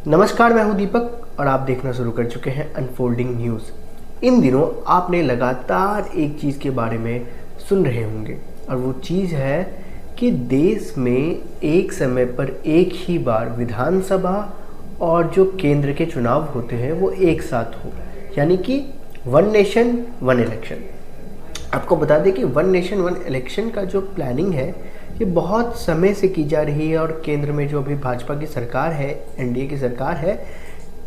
नमस्कार, मैं हूं दीपक और आप देखना शुरू कर चुके हैं अनफोल्डिंग न्यूज़। इन दिनों आपने लगातार एक चीज़ के बारे में सुन रहे होंगे और वो चीज़ है कि देश में एक समय पर एक ही बार विधानसभा और जो केंद्र के चुनाव होते हैं वो एक साथ हो, यानी कि वन नेशन वन इलेक्शन। आपको बता दें कि वन नेशन वन इलेक्शन का जो प्लानिंग है ये बहुत समय से की जा रही है और केंद्र में जो अभी भाजपा की सरकार है, एनडीए की सरकार है,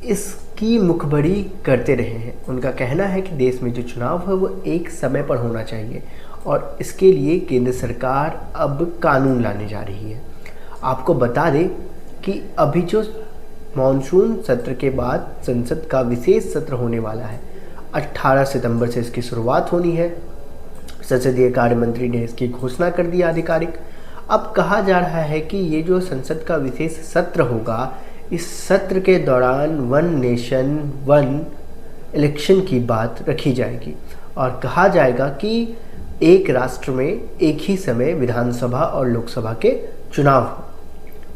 इसकी मुखबरी करते रहे हैं। उनका कहना है कि देश में जो चुनाव है वो एक समय पर होना चाहिए और इसके लिए केंद्र सरकार अब कानून लाने जा रही है। आपको बता दें कि अभी जो मॉनसून सत्र के बाद संसद का विशेष सत्र होने वाला है, 18 सितंबर से इसकी शुरुआत होनी है। संसदीय कार्य मंत्री ने इसकी घोषणा कर दी आधिकारिक। अब कहा जा रहा है कि ये जो संसद का विशेष सत्र होगा, इस सत्र के दौरान वन नेशन वन इलेक्शन की बात रखी जाएगी और कहा जाएगा कि एक राष्ट्र में एक ही समय विधानसभा और लोकसभा के चुनाव हो।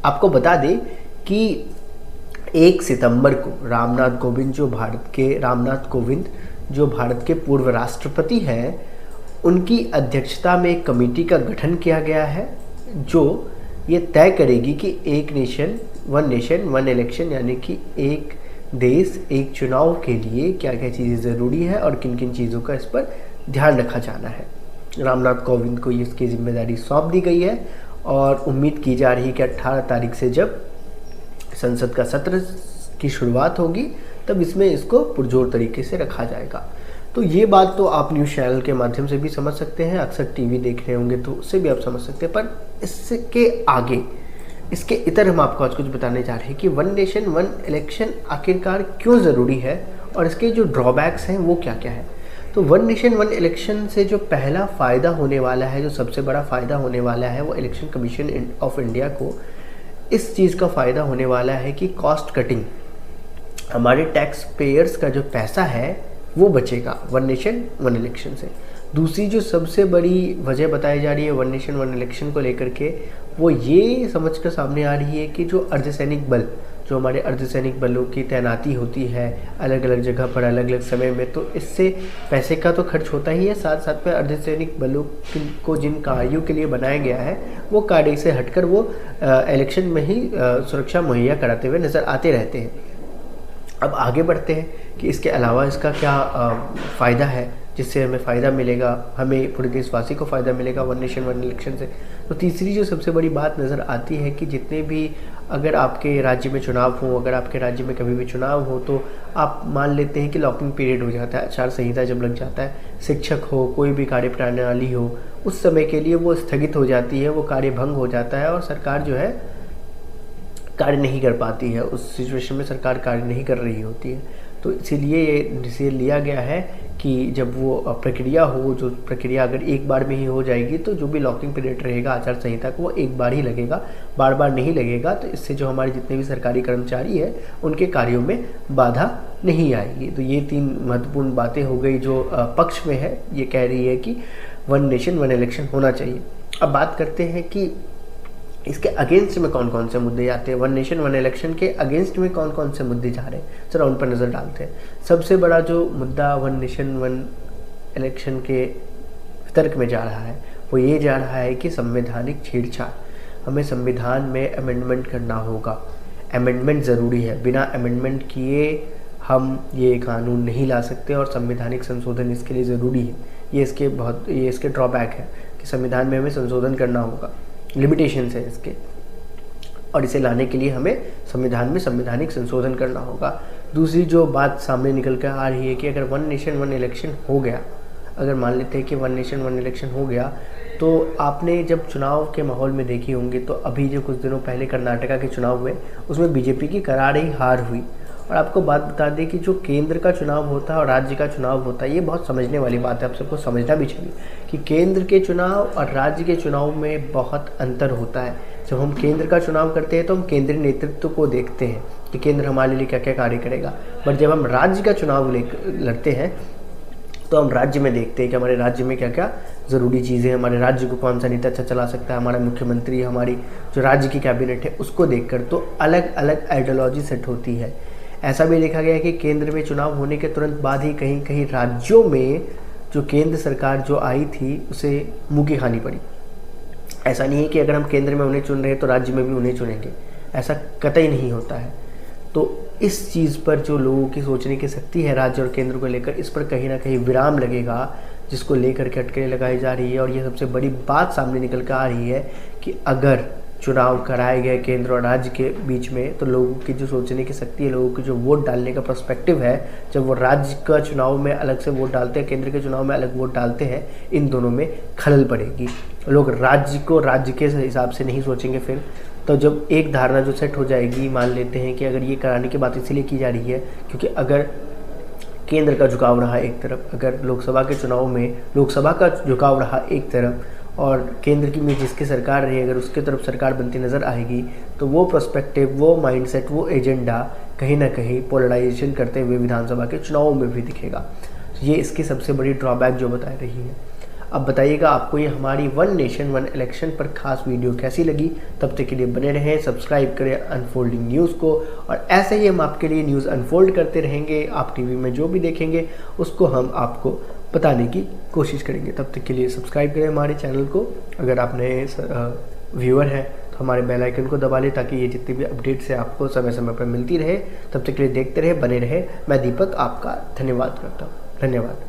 आपको बता दें कि 1 सितंबर को रामनाथ कोविंद जो भारत के पूर्व राष्ट्रपति हैं, उनकी अध्यक्षता में एक कमेटी का गठन किया गया है जो ये तय करेगी कि एक नेशन वन इलेक्शन, यानी कि एक देश एक चुनाव के लिए क्या क्या चीज़ें ज़रूरी है और किन किन चीज़ों का इस पर ध्यान रखा जाना है। रामनाथ कोविंद को इसकी जिम्मेदारी सौंप दी गई है और उम्मीद की जा रही है कि 18 तारीख से जब संसद का सत्र की शुरुआत होगी तब इसमें इसको पुरजोर तरीके से रखा जाएगा। तो ये बात तो आप न्यूज़ चैनल के माध्यम से भी समझ सकते हैं, अक्सर टीवी देख रहे होंगे तो उससे भी आप समझ सकते हैं, पर इसके आगे इसके इतर हम आपको आज कुछ बताने जा रहे हैं कि वन नेशन वन इलेक्शन आखिरकार क्यों ज़रूरी है और इसके जो ड्रॉबैक्स हैं वो क्या क्या है। तो वन नेशन वन इलेक्शन से जो पहला फ़ायदा होने वाला है, जो सबसे बड़ा फ़ायदा होने वाला है, वो इलेक्शन कमीशन ऑफ इंडिया को इस चीज़ का फ़ायदा होने वाला है कि कॉस्ट कटिंग, हमारे टैक्स पेयर्स का जो पैसा है वो बचेगा वन नेशन वन इलेक्शन से। दूसरी जो सबसे बड़ी वजह बताई जा रही है वन नेशन वन इलेक्शन को लेकर के, वो ये समझ कर सामने आ रही है कि जो अर्धसैनिक बल, जो हमारे अर्धसैनिक बलों की तैनाती होती है अलग अलग जगह पर अलग अलग समय में, तो इससे पैसे का तो खर्च होता ही है, साथ साथ में अर्धसैनिक बलों को जिन कार्यों के लिए बनाया गया है वो कार्य से हटकर वो इलेक्शन में ही सुरक्षा मुहैया कराते हुए नज़र आते रहते हैं। अब आगे बढ़ते हैं कि इसके अलावा इसका क्या फ़ायदा है जिससे हमें फ़ायदा मिलेगा, हमें पूरे देशवासी को फ़ायदा मिलेगा वन नेशन वन इलेक्शन से। तो तीसरी जो सबसे बड़ी बात नज़र आती है कि जितने भी अगर आपके राज्य में चुनाव हो, अगर आपके राज्य में कभी भी चुनाव हो तो आप मान लेते हैं कि लॉकिंग पीरियड हो जाता है, आचार संहिता जब लग जाता है, शिक्षक हो, कोई भी कार्य प्रणाली हो, उस समय के लिए वो स्थगित हो जाती है, वो कार्य भंग हो जाता है और सरकार जो है कार्य नहीं कर पाती है। उस सिचुएशन में सरकार कार्य नहीं कर रही होती है। तो इसीलिए ये डिसीजन लिया गया है कि जब वो प्रक्रिया हो, जो प्रक्रिया अगर एक बार में ही हो जाएगी तो जो भी लॉकिंग पीरियड रहेगा आचार संहिता को, वो एक बार ही लगेगा, बार बार नहीं लगेगा। तो इससे जो हमारे जितने भी सरकारी कर्मचारी हैं उनके कार्यों में बाधा नहीं आएगी। तो ये 3 महत्वपूर्ण बातें हो गई जो पक्ष में है, ये कह रही है कि वन नेशन वन इलेक्शन होना चाहिए। अब बात करते हैं कि इसके अगेंस्ट में कौन कौन से मुद्दे आते हैं, वन नेशन वन इलेक्शन के अगेंस्ट में कौन कौन से मुद्दे जा रहे हैं, जरा उन पर नज़र डालते हैं। सबसे बड़ा जो मुद्दा वन नेशन वन इलेक्शन के तर्क में जा रहा है वो ये जा रहा है कि संवैधानिक छेड़छाड़, हमें संविधान में अमेंडमेंट करना होगा, अमेंडमेंट ज़रूरी है, बिना अमेंडमेंट किए हम ये कानून नहीं ला सकते और संवैधानिक संशोधन इसके लिए ज़रूरी है। ये इसके ड्रॉबैक है कि संविधान में हमें संशोधन करना होगा, लिमिटेशंस है इसके, और इसे लाने के लिए हमें संविधान में संवैधानिक संशोधन करना होगा। दूसरी जो बात सामने निकल कर आ रही है कि अगर वन नेशन वन इलेक्शन हो गया, अगर मान लेते हैं कि वन नेशन वन इलेक्शन हो गया, तो आपने जब चुनाव के माहौल में देखी होंगी तो अभी जो कुछ दिनों पहले कर्नाटका के चुनाव हुए उसमें बीजेपी की करारी हार हुई। और आपको बात बता दें कि जो केंद्र का चुनाव होता है और राज्य का चुनाव होता है, ये बहुत समझने वाली बात है, आप सबको समझना भी चाहिए कि केंद्र के चुनाव और राज्य के चुनाव में बहुत अंतर होता है। जब हम केंद्र का चुनाव करते हैं तो हम केंद्रीय नेतृत्व को देखते हैं कि केंद्र हमारे लिए क्या क्या कार्य करेगा, पर जब हम राज्य का चुनाव लड़ते हैं तो हम राज्य में देखते हैं कि हमारे राज्य में क्या क्या ज़रूरी चीज़ें हैं, हमारे राज्य को कौन सा नेता अच्छा चला सकता है, हमारा मुख्यमंत्री, हमारी जो राज्य की कैबिनेट है उसको देखकर तो अलग अलग आइडियोलॉजी सेट होती है। ऐसा भी देखा गया है कि केंद्र में चुनाव होने के तुरंत बाद ही कहीं कहीं राज्यों में जो केंद्र सरकार जो आई थी उसे मुँह की खानी पड़ी। ऐसा नहीं है कि अगर हम केंद्र में उन्हें चुन रहे हैं तो राज्य में भी उन्हें चुनेंगे, ऐसा कतई नहीं होता है। तो इस चीज़ पर जो लोगों की सोचने की शक्ति है राज्य और केंद्र को लेकर, इस पर कहीं ना कहीं विराम लगेगा, जिसको लेकर के अटकलें लगाई जा रही है। और ये सबसे बड़ी बात सामने निकल कर आ रही है कि अगर चुनाव कराए गए केंद्र और राज्य के बीच में तो लोगों की जो सोचने की शक्ति है, लोगों की जो वोट डालने का पर्सपेक्टिव है, जब वो राज्य का चुनाव में अलग से वोट डालते हैं, केंद्र के चुनाव में अलग वोट डालते हैं, इन दोनों में खलल पड़ेगी। लोग राज्य को राज्य के हिसाब से नहीं सोचेंगे फिर। तो जब एक धारणा जो सेट हो जाएगी, मान लेते हैं कि अगर ये कराने की बात इसीलिए की जा रही है क्योंकि अगर केंद्र का झुकाव रहा एक तरफ, अगर लोकसभा के चुनाव में लोकसभा का झुकाव रहा एक तरफ और केंद्र की में जिसकी सरकार रही अगर उसके तरफ सरकार बनती नज़र आएगी, तो वो पर्सपेक्टिव, वो माइंडसेट, वो एजेंडा कहीं ना कहीं पोलराइजेशन करते हुए विधानसभा के चुनावों में भी दिखेगा। ये इसकी सबसे बड़ी ड्रॉबैक जो बता रही है। अब बताइएगा आपको ये हमारी वन नेशन वन इलेक्शन पर खास वीडियो कैसी लगी। तब तक के लिए बने रहें, सब्सक्राइब करें अनफोल्डिंग न्यूज़ को, और ऐसे ही हम आपके लिए न्यूज़ अनफोल्ड करते रहेंगे। आप टीवी में जो भी देखेंगे उसको हम आपको बताने की कोशिश करेंगे। तब तक के लिए सब्सक्राइब करें हमारे चैनल को। अगर आप नए व्यूअर हैं तो हमारे बेल आइकन को दबा लें ताकि ये जितनी भी अपडेट्स है आपको समय समय पर मिलती रहे। तब तक के लिए देखते रहे, बने रहे। मैं दीपक आपका धन्यवाद करता हूँ। धन्यवाद।